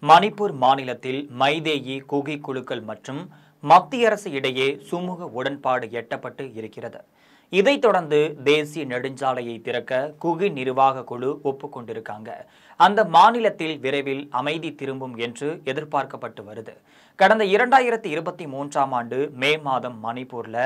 மணிப்பூர் மாநிலத்தில் மைதேயி குகி குழுக்கள் மற்றும் மத்திய அரசு இடையே சுமூக உடன்பாடு எட்டப்பட்டு இருக்கிறது. இதைத் தொடர்ந்து தேசிய நெடுஞ்சாலையை திறக்க குகி நிர்வாக குழு ஒப்புக்கொண்டிருக்காங்க. அந்த மாநிலத்தில் விரைவில் அமைதி திரும்பும் என்று எதிர்பார்க்கப்பட்டு வருது. கடந்த 2023ஆம் ஆண்டு மே மாதம் மணிப்பூர்ல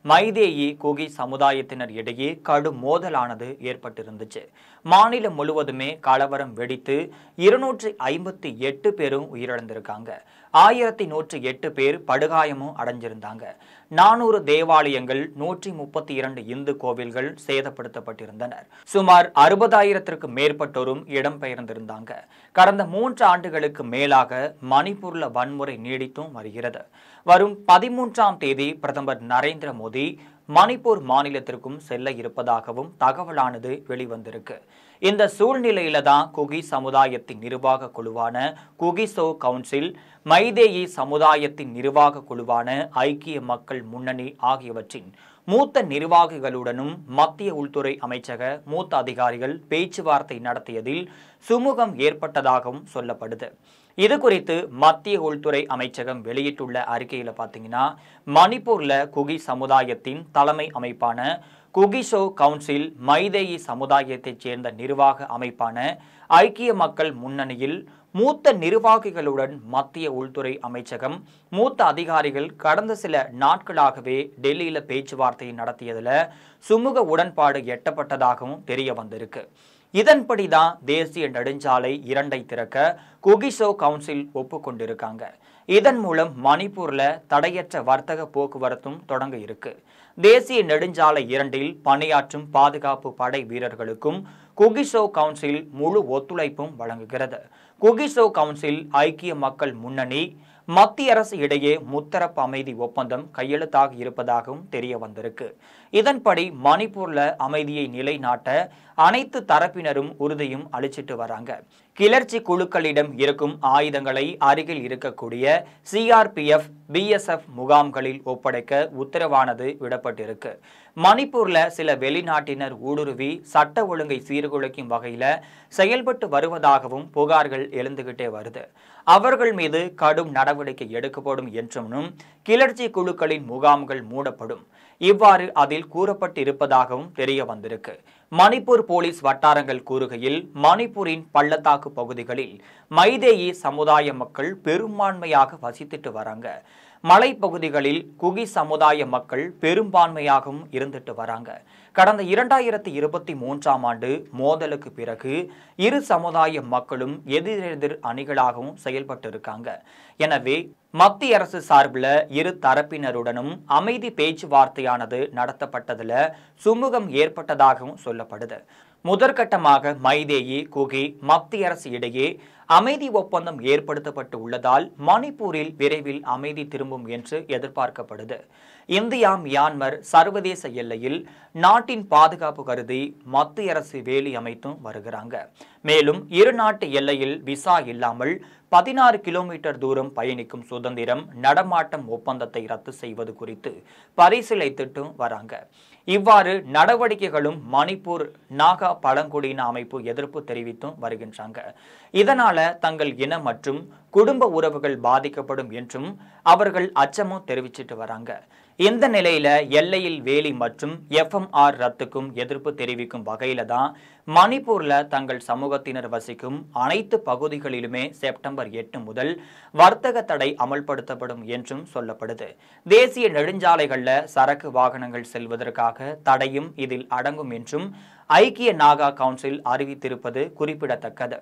மைதேயி குகி சமுதாயத்தினர் இடையே கடும் மோதலானது ஏற்பட்டிருந்துச்சு. மாநிலம் முழுவதுமே கலவரம் வெடித்து 258 பேரும் உயிரிழந்திருக்காங்க. 1108 பேர் படுகாயமும் அடைஞ்சிருந்தாங்க. 400 தேவாலயங்கள், 132 இந்து கோவில்கள் சேதப்படுத்தப்பட்டிருந்தனர். சுமார் 60,000த்திற்கு மேற்பட்டோரும் இடம்பெயர்ந்திருந்தாங்க. கடந்த 3 ஆண்டுகளுக்கு மேலாக மணிப்பூர்ல வன்முறை நீடித்தும் வருகிறது. வரும் 13ஆம் தேதி பிரதமர் நரேந்திர மோடி மணிப்பூர் மாநிலத்திற்கும் செல்ல இருப்பதாகவும் தகவலானது வெளிவந்திருக்கு. இந்த சூழ்நிலையில தான் குகி சமுதாயத்தின் நிர்வாக குழுவான குகிசோ கவுன்சில், மைதேயி சமுதாயத்தின் நிர்வாக குழுவான ஐக்கிய மக்கள் முன்னணி ஆகியவற்றின் மூத்த நிர்வாகிகளுடனும் மத்திய உள்துறை அமைச்சக மூத்த அதிகாரிகள் பேச்சுவார்த்தை நடத்தியதில் சுமூகம் ஏற்பட்டதாகவும் சொல்லப்படுது. இது குறித்து மத்திய உள்துறை அமைச்சகம் வெளியிட்டுள்ள அறிக்கையில பாத்தீங்கன்னா, மணிப்பூர்ல குகி சமுதாயத்தின் தலைமை அமைப்பான குகிசோ கவுன்சில், மைதேயி சமுதாயத்தைச் சேர்ந்த நிர்வாக அமைப்பான ஐக்கிய மக்கள் முன்னணியில் மூத்த நிர்வாகிகளுடன் மத்திய உள்துறை அமைச்சகம் மூத்த அதிகாரிகள் கடந்த சில நாட்களாகவே டெல்லியில பேச்சுவார்த்தை நடத்தியதுல சுமூக உடன்பாடு எட்டப்பட்டதாகவும் தெரிய வந்திருக்கு. இதன்படிதான் தேசிய நெடுஞ்சாலை 2ஐ திறக்க குகிசோ கவுன்சில் ஒப்புக்கொண்டிருக்காங்க. இதன் மூலம் மணிப்பூர்ல தடையற்ற வர்த்தக போக்குவரத்தும் தொடங்க இருக்கு. தேசிய நெடுஞ்சாலை 2இல் பணியாற்றும் பாதுகாப்பு படை வீரர்களுக்கும் குகிசோ கவுன்சில் முழு ஒத்துழைப்பும் வழங்குகிறது. குகிசோ கவுன்சில், ஐக்கிய மக்கள் முன்னணி, மத்திய அரசு இடையே முத்தரப்பு அமைதி ஒப்பந்தம் கையெழுத்தாக இருப்பதாகவும் தெரிய வந்திருக்கு. இதன்படி மணிப்பூர்ல அமைதியை நிலைநாட்ட அனைத்து தரப்பினரும் உறுதியும் அளிச்சிட்டு வராங்க. கிளர்ச்சி குழுக்களிடம் இருக்கும் ஆயுதங்களை அருகில் இருக்கக்கூடிய CRPF, BSF முகாம்களில் ஒப்படைக்க உத்தரவானது விடப்பட்டிருக்கு. மணிப்பூர்ல சில வெளிநாட்டினர் ஊடுருவி சட்ட ஒழுங்கை சீர்குலைக்கும் வகையில செயல்பட்டு வருவதாகவும் புகார்கள் எழுந்துகிட்டே வருது. அவர்கள் மீது கடும் நடவடிக்கை எடுக்கப்படும் என்றும், கிளர்ச்சி குழுக்களின் முகாம்கள் மூடப்படும், இவ்வாறு அதில் கூறப்பட்டிருப்பதாகவும் தெரிய வந்திருக்கு. மணிப்பூர் போலீஸ் வட்டாரங்கள் கூறுகையில், மணிப்பூரின் பள்ளத்தாக்கு பகுதிகளில் மைதேயி சமுதாய மக்கள் பெரும்பான்மையாக வசித்துட்டு வராங்க. மலைப்பகுதிகளில் குகி சமுதாய மக்கள் பெரும்பான்மையாகவும் இருந்துட்டு வராங்க. கடந்த 2023ஆம் ஆண்டு மோதலுக்கு பிறகு இரு சமுதாய மக்களும் எதிரெதிர் அணிகளாகவும் செயல்பட்டு இருக்காங்க. எனவே மத்திய அரசு சார்பில் இரு தரப்பினருடனும் அமைதி பேச்சுவார்த்தையானது நடத்தப்பட்டதுல சுமூகம் ஏற்பட்டதாகவும் சொல்லப்படுது. முதற்கட்டமாக மைதேயி, குகி, மத்திய அரசு இடையே அமைதி ஒப்பந்தம் ஏற்படுத்தப்பட்டு உள்ளதால் மணிப்பூரில் விரைவில் அமைதி திரும்பும் என்று எதிர்பார்க்கப்படுது. இந்தியா, மியான்மர் சர்வதேச எல்லையில் நாட்டின் பாதுகாப்பு கருதி மத்திய அரசு வேலி அமைத்தும் வருகிறாங்க. மேலும் இரு நாட்டு எல்லையில் விசா இல்லாமல் 16 கிலோமீட்டர் தூரம் பயணிக்கும் சுதந்திரம் நடமாட்டம் ஒப்பந்தத்தை ரத்து செய்வது குறித்து பரிசீலித்துட்டும் வராங்க. இவ்வாறு நடவடிக்கைகளும் மணிப்பூர் நாகா பழங்குடியின அமைப்பு எதிர்ப்பு தெரிவித்தும் வருகின்றாங்க. இதனால தங்கள் இனம் மற்றும் குடும்ப உறவுகள் பாதிக்கப்படும் என்றும் அவர்கள் அச்சமும் தெரிவிச்சிட்டு வராங்க. இந்த நிலையில எல்லையில் வேலி மற்றும் FMR ரத்துக்கும் எதிர்ப்பு தெரிவிக்கும் வகையில தான் மணிப்பூர்ல தங்கள் சமூகத்தினர் வசிக்கும் அனைத்து பகுதிகளிலுமே செப்டம்பர் 8 முதல் வர்த்தக தடை அமல்படுத்தப்படும் என்றும் சொல்லப்படுது. தேசிய நெடுஞ்சாலைகள்ல சரக்கு வாகனங்கள் செல்வதற்காக தடையும் இதில் அடங்கும் என்றும் ஐக்கிய நாகா கவுன்சில் அறிவித்திருப்பது குறிப்பிடத்தக்கது.